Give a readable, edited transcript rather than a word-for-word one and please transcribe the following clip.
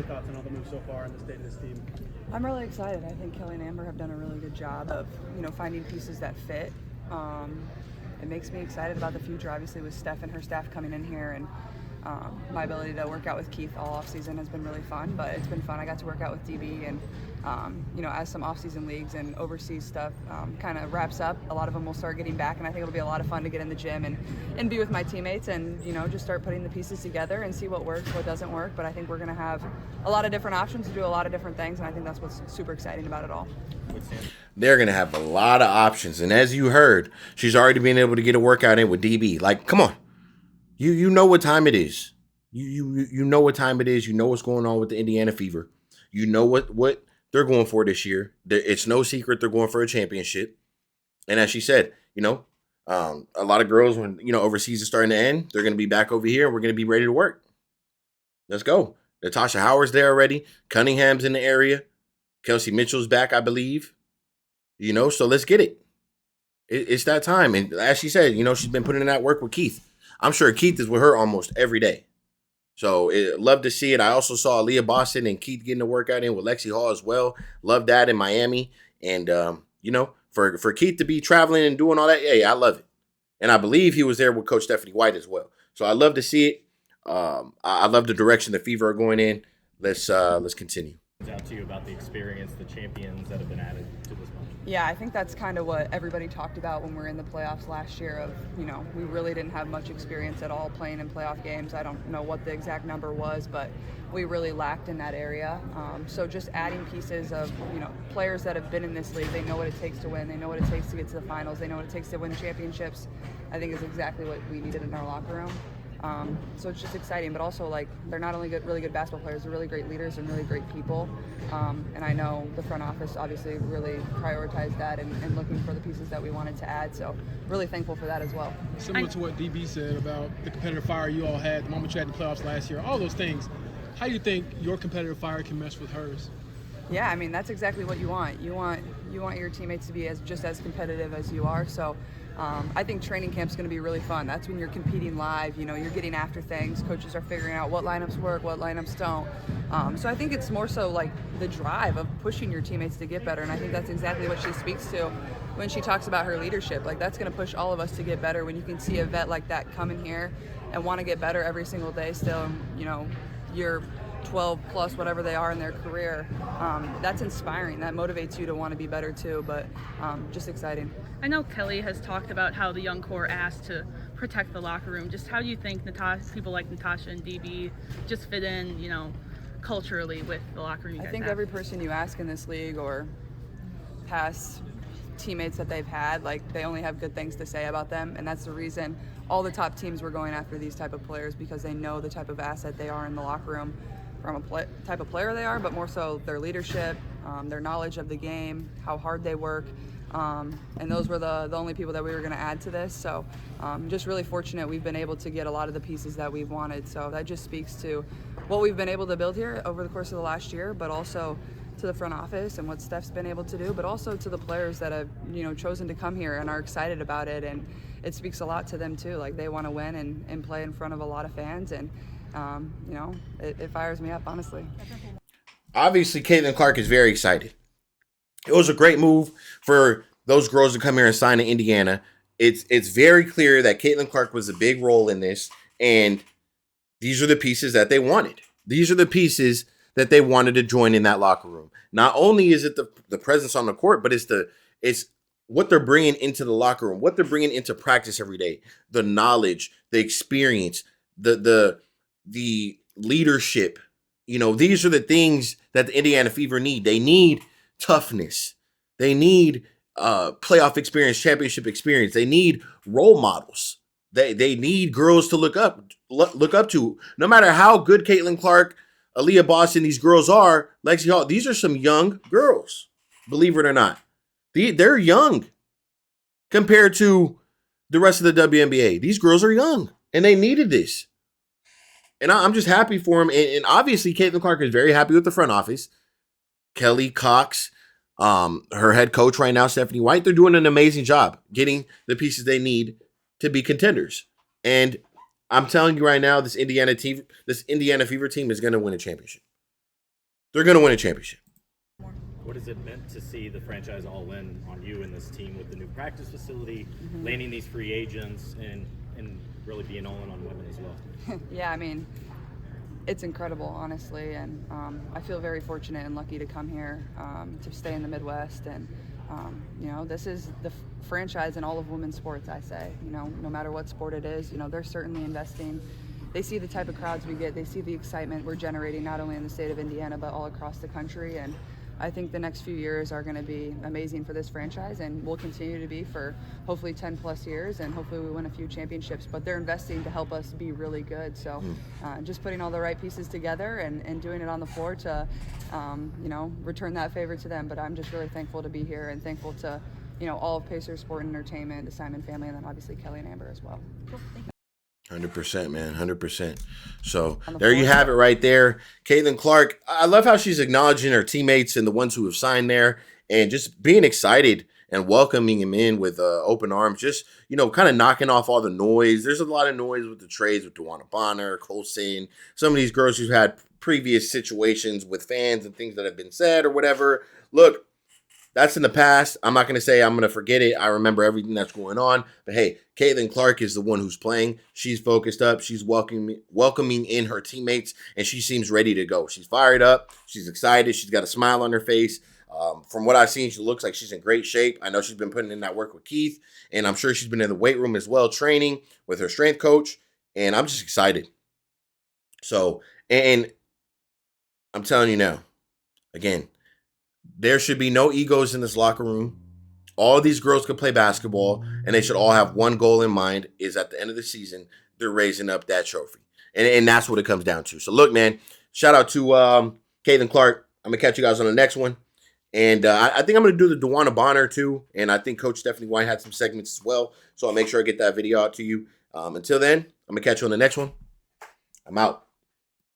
thoughts on all the moves so far and the state of this team? I'm really excited. I think Kelly and Amber have done a really good job of, finding pieces that fit. It makes me excited about the future. Obviously, with Steph and her staff coming in here, and my ability to work out with Keith all off season has been really fun. But it's been fun. I got to work out with DB, and as some off-season leagues and overseas stuff kind of wraps up, a lot of them will start getting back, and I think it'll be a lot of fun to get in the gym and be with my teammates and just start putting the pieces together and see what works, what doesn't work. But I think we're going to have a lot of different options to do a lot of different things, and I think that's what's super exciting about it all. They're going to have a lot of options. And as you heard, she's already been able to get a workout in with DB. Like, come on. You know what time it is. You know what time it is. You know what's going on with the Indiana Fever. You know what they're going for this year. It's no secret they're going for a championship. And as she said, a lot of girls, when, overseas is starting to end, they're going to be back over here and we're going to be ready to work. Let's go. Natasha Howard's there already. Cunningham's in the area. Kelsey Mitchell's back, I believe. So let's get it. It's that time. And as she said, she's been putting in that work with Keith. I'm sure Keith is with her almost every day. So love to see it. I also saw Aaliyah Boston and Keith getting the workout in with Lexi Hall as well. Love that in Miami. And, for Keith to be traveling and doing all that, yeah, I love it. And I believe he was there with Coach Stephanie White as well. So I love to see it. I love the direction the Fever are going in. Let's continue. Out to you about the experience, the champions that have been added to this bunch. Yeah, I think that's kind of what everybody talked about when we were in the playoffs last year of, we really didn't have much experience at all playing in playoff games. I don't know what the exact number was, but we really lacked in that area. So just adding pieces of, players that have been in this league, they know what it takes to win. They know what it takes to get to the finals. They know what it takes to win championships. I think is exactly what we needed in our locker room. So it's just exciting, but also they're not only really good basketball players, they're really great leaders and really great people. And I know the front office obviously really prioritized that and looking for the pieces that we wanted to add. So really thankful for that as well. Similar to what DB said about the competitive fire you all had, the moment you had in the playoffs last year, all those things. How do you think your competitive fire can mesh with hers? Yeah, I mean, that's exactly what you want. You want your teammates to be just as competitive as you are. So I think training camp's going to be really fun. That's when you're competing live. You're getting after things. Coaches are figuring out what lineups work, what lineups don't. So I think it's more so like the drive of pushing your teammates to get better. And I think that's exactly what she speaks to when she talks about her leadership. That's going to push all of us to get better when you can see a vet like that come in here and want to get better every single day still. You're 12 plus whatever they are in their career. That's inspiring. That motivates you to want to be better too, but just exciting. I know Kelly has talked about how the young core asked to protect the locker room. Just how do you think people like Natasha and DB just fit in, culturally with the locker room? I think every person you ask in this league or past teammates that they've had, they only have good things to say about them, and that's the reason all the top teams were going after these type of players, because they know the type of asset they are in the locker room from a type of player they are, but more so their leadership, their knowledge of the game, how hard they work. And those were the only people that we were going to add to this. So just really fortunate we've been able to get a lot of the pieces that we've wanted. So that just speaks to what we've been able to build here over the course of the last year, but also to the front office and what Steph's been able to do, but also to the players that have chosen to come here and are excited about it. And it speaks a lot to them too. They want to win and play in front of a lot of fans. And it fires me up, honestly. Obviously, Caitlin Clark is very excited. It was a great move for those girls to come here and sign in Indiana. It's very clear that Caitlin Clark was a big role in this, and these are the pieces that they wanted. These are the pieces that they wanted to join in that locker room. Not only is it the presence on the court, but it's what they're bringing into the locker room, what they're bringing into practice every day, the knowledge, the experience, the leadership. These are the things that the Indiana Fever need. They need toughness. They need playoff experience, championship experience. They need role models. They need girls to look up to. No matter how good Caitlin Clark, Aaliyah Boston, these girls are, Lexi Hall, these are some young girls, believe it or not. They're young compared to the rest of the WNBA. These girls are young, and they needed this. And I'm just happy for them. And obviously, Caitlin Clark is very happy with the front office. Kelly Cox, her head coach right now, Stephanie White, they're doing an amazing job getting the pieces they need to be contenders. And I'm telling you right now, this Indiana Fever team is going to win a championship. they're going to win a championship. What has it meant to see the franchise all in on you and this team with the new practice facility, landing these free agents, and really being all in on women as well? Yeah, I mean, it's incredible, honestly, and I feel very fortunate and lucky to come here to stay in the Midwest, and you know, this is the franchise in all of women's sports. I say, you know, no matter what sport it is, you know, they're certainly investing. They see the type of crowds we get. They see the excitement we're generating not only in the state of Indiana but all across the country, and I think the next few years are going to be amazing for this franchise, and will continue to be for hopefully 10 plus years, and hopefully we win a few championships. But they're investing to help us be really good. So just putting all the right pieces together and doing it on the floor to, you know, return that favor to them. But I'm just really thankful to be here and thankful to, you know, all of Pacers Sport and Entertainment, the Simon family, and then obviously Kelly and Amber as well. Cool. Thank you. 100%, man, 100%. So there you have it right there. Caitlin Clark, I love how she's acknowledging her teammates and the ones who have signed there and just being excited and welcoming them in with open arms, just, you know, kind of knocking off all the noise. There's a lot of noise with the trades with DeWanna Bonner, Colson, some of these girls who've had previous situations with fans and things that have been said or whatever. Look, that's in the past. I'm not going to say I'm going to forget it. I remember everything that's going on. But hey, Caitlin Clark is the one who's playing. She's focused up. She's welcoming in her teammates, and she seems ready to go. She's fired up. She's excited. She's got a smile on her face. From what I've seen, she looks like she's in great shape. I know she's been putting in that work with Keith, and I'm sure she's been in the weight room as well, training with her strength coach, and I'm just excited. So, and I'm telling you now, again, there should be no egos in this locker room. All these girls could play basketball, and they should all have one goal in mind, is at the end of the season, they're raising up that trophy. And that's what it comes down to. So, look, man, shout out to Caitlin Clark. I'm going to catch you guys on the next one. And I think I'm going to do the DeWanna Bonner, too. And I think Coach Stephanie White had some segments as well. So I'll make sure I get that video out to you. Until then, I'm going to catch you on the next one. I'm out.